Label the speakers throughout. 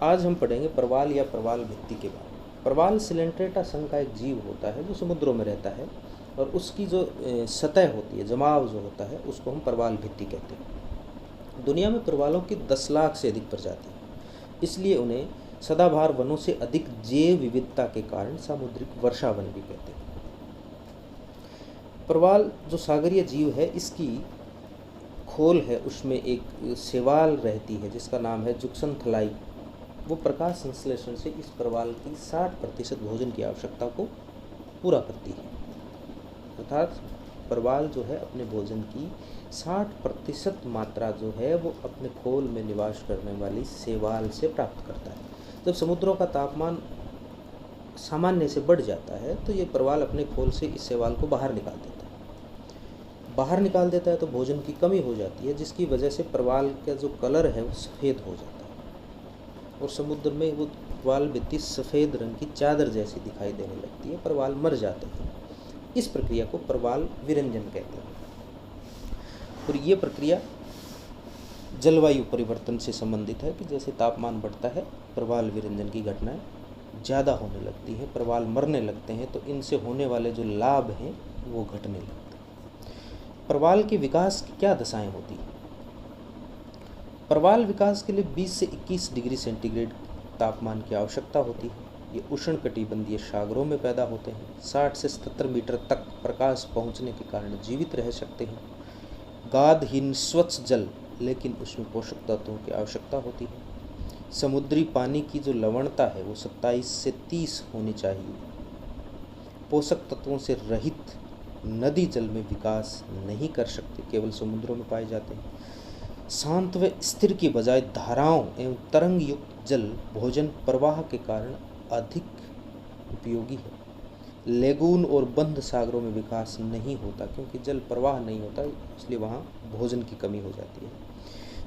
Speaker 1: आज हम पढ़ेंगे प्रवाल या प्रवाल भित्ति के बारे में। प्रवाल सिलेंट्रेटा संघ का एक जीव होता है जो समुद्रों में रहता है और उसकी जो सतह होती है, जमाव जो होता है, उसको हम प्रवाल भित्ति कहते हैं। दुनिया में प्रवालों की 10 लाख से अधिक प्रजाति है, इसलिए उन्हें सदाबहार वनों से अधिक जैव विविधता के कारण सामुद्रिक वर्षा वन भी कहते हैं। प्रवाल जो सागरीय जीव है, इसकी खोल है, उसमें एक शैवाल रहती है जिसका नाम है जुक्सनथलाई। वो प्रकाश संश्लेषण से इस प्रवाल की 60% भोजन की आवश्यकता को पूरा करती है। अर्थात प्रवाल जो है अपने भोजन की 60% मात्रा जो है वो अपने खोल में निवास करने वाली शैवाल से प्राप्त करता है। जब समुद्रों का तापमान सामान्य से बढ़ जाता है तो ये प्रवाल अपने खोल से इस शैवाल को बाहर निकाल देता है तो भोजन की कमी हो जाती है, जिसकी वजह से प्रवाल का जो कलर है वो सफ़ेद हो जाता है और समुद्र में वो प्रवाल भित्ति सफ़ेद रंग की चादर जैसी दिखाई देने लगती है। प्रवाल मर जाते हैं। इस प्रक्रिया को प्रवाल विरंजन कहते हैं और ये प्रक्रिया जलवायु परिवर्तन से संबंधित है कि जैसे तापमान बढ़ता है प्रवाल विरंजन की घटनाएं ज़्यादा होने लगती हैं, प्रवाल मरने लगते हैं, तो इनसे होने वाले जो लाभ हैं वो घटने लगते हैं। प्रवाल के विकास की क्या दशाएं होती हैं? प्रवाल विकास के लिए 20 से 21 डिग्री सेंटीग्रेड तापमान की आवश्यकता होती है। ये उष्णकटिबंधीय सागरों में पैदा होते हैं। 60 से 77 मीटर तक प्रकाश पहुंचने के कारण जीवित रह सकते हैं। गादहीन स्वच्छ जल, लेकिन उसमें पोषक तत्वों की आवश्यकता होती है। समुद्री पानी की जो लवणता है वो 27 से 30 होनी चाहिए। पोषक तत्वों से रहित नदी जल में विकास नहीं कर सकते, केवल समुद्रों में पाए जाते हैं। शांत व स्थिर की बजाय धाराओं एवं तरंग युक्त जल भोजन प्रवाह के कारण अधिक उपयोगी है। लेगून और बंद सागरों में विकास नहीं होता क्योंकि जल प्रवाह नहीं होता, इसलिए वहाँ भोजन की कमी हो जाती है।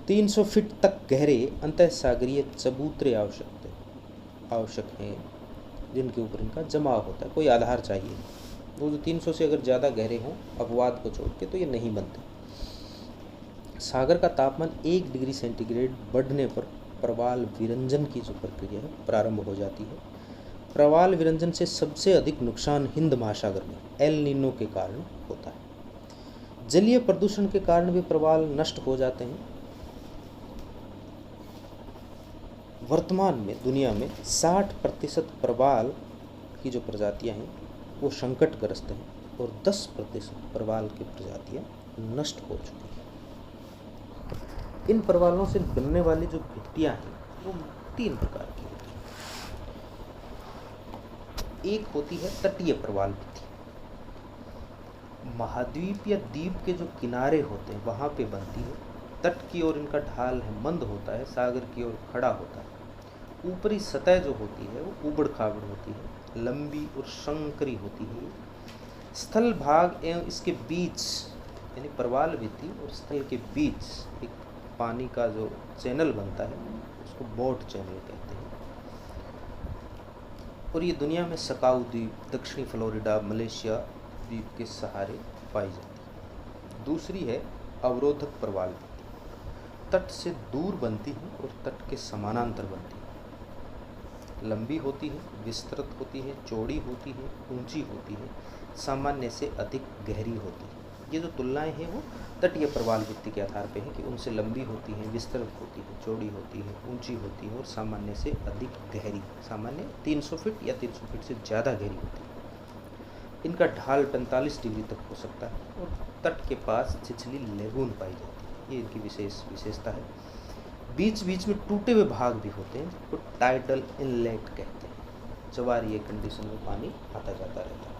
Speaker 1: 300 फीट तक गहरे अंतःसागरीय चबूतरे आवश्यक हैं जिनके ऊपर इनका जमाव होता है। कोई आधार चाहिए। वो जो 300 से अगर ज़्यादा गहरे हों अपवाद को छोड़ के तो ये नहीं बनते। सागर का तापमान 1 डिग्री सेंटीग्रेड बढ़ने पर प्रवाल विरंजन की जो प्रक्रिया है प्रारंभ हो जाती है। प्रवाल विरंजन से सबसे अधिक नुकसान हिंद महासागर में एल नीनो के कारण होता है। जलीय प्रदूषण के कारण भी प्रवाल नष्ट हो जाते हैं। वर्तमान में दुनिया में 60% प्रवाल की जो प्रजातियां हैं वो संकटग्रस्त हैं और 10% प्रवाल की प्रजातियां नष्ट हो चुकी हैं। इन प्रवालों से बनने वाली जो भित्तियां हैं वो 3 प्रकार की होती हैं। एक होती है तटीय प्रवाल भित्ति। महाद्वीप या द्वीप के जो किनारे होते हैं वहाँ पे बनती है। तट की ओर इनका ढाल है मंद होता है, सागर की ओर खड़ा होता है। ऊपरी सतह जो होती है वो ऊबड़ खाबड़ होती है, लंबी और संकरी होती है। स्थल भाग एवं इसके बीच यानी प्रवाल भित्ति और स्थल के बीच एक पानी का जो चैनल बनता है उसको बोट चैनल कहते हैं। और ये दुनिया में सकाउ द्वीप, दक्षिणी फ्लोरिडा, मलेशिया द्वीप के सहारे पाई जाती है। दूसरी है अवरोधक प्रवाल भित्ति। तट से दूर बनती है और तट के समानांतर बनती है। लंबी होती है, विस्तृत होती है, चौड़ी होती है, ऊंची होती है, सामान्य से अधिक गहरी होती है। ये जो तुलनाएं हैं वो तटीय प्रवाल भित्ति के आधार पे हैं कि उनसे लंबी होती है, विस्तृत होती है, चौड़ी होती है, ऊंची होती है और सामान्य से अधिक गहरी। सामान्य 300 फीट या 300 फीट से ज़्यादा गहरी होती है। इनका ढाल 45 डिग्री तक हो सकता है और तट के पास छिछली लेगून पाई जाती है। ये इनकी विशेषता है। बीच बीच में टूटे हुए भाग भी होते हैं जिनको टाइडल इनलेट कहते हैं। जवारीय कंडीशन में पानी आता जाता रहता है।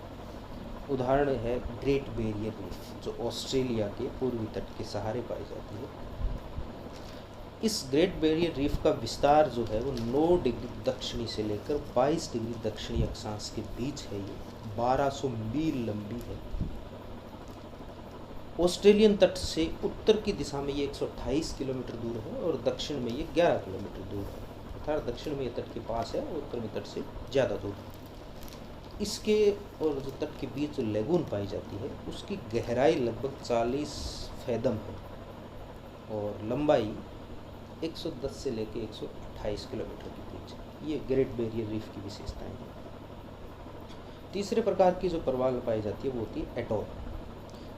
Speaker 1: उदाहरण है ग्रेट बैरियर रीफ जो ऑस्ट्रेलिया के पूर्वी तट के सहारे पाई जाती है। इस ग्रेट बैरियर रीफ का विस्तार जो है वो 9 डिग्री दक्षिणी से लेकर 22 डिग्री दक्षिणी अक्षांश के बीच है। ये 1200 मील लंबी है। ऑस्ट्रेलियन तट से उत्तर की दिशा में ये 128 किलोमीटर दूर है और दक्षिण में ये 11 किलोमीटर दूर है। अर्थात दक्षिण में ये तट के पास है और उत्तर में तट से ज़्यादा दूर है। इसके और जो तट के बीच जो लेगून पाई जाती है उसकी गहराई लगभग 40 फैदम है और लंबाई 110 से लेकर 128 28 किलोमीटर के बीच। ये ग्रेट बैरियर रीफ की विशेषताएं हैं। तीसरे प्रकार की जो प्रवाल पाई जाती है वो होती है एटोल।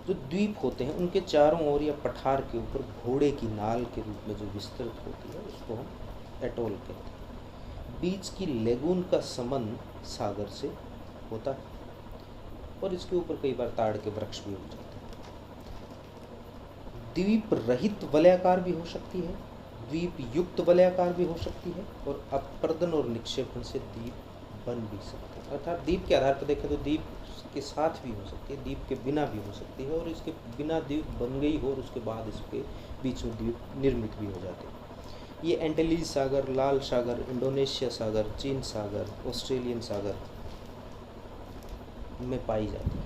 Speaker 1: जो द्वीप होते हैं उनके चारों ओर या पठार के ऊपर घोड़े की नाल के रूप में जो विस्तृत होती है उसको हम एटोल कहते हैं। बीच की लेगून का संबंध सागर से होता है और इसके ऊपर कई बार ताड़ के वृक्ष भी हो जाते हैं। द्वीप रहित वलयाकार भी हो सकती है, द्वीप युक्त वलयाकार भी हो सकती है और अपर्दन और निक्षेपण से द्वीप बन भी सकते हैं। अर्थात द्वीप के आधार पर देखें तो द्वीप के साथ भी हो सकती है, द्वीप के बिना भी हो सकती है और इसके बिना द्वीप बन गई हो और उसके बाद इसके बीच में द्वीप निर्मित भी हो जाते हैं। ये एंटीलीज सागर, लाल सागर, इंडोनेशिया सागर, चीन सागर, ऑस्ट्रेलियन सागर में पाई जाती है।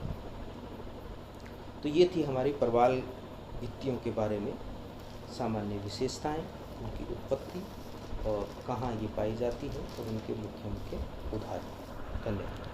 Speaker 1: तो ये थी हमारी प्रवाल भित्तियों के बारे में सामान्य विशेषताएं, उनकी उत्पत्ति और कहाँ ये पाई जाती है और उनके मुख्य मुख्य उदाहरण। धन्यवाद।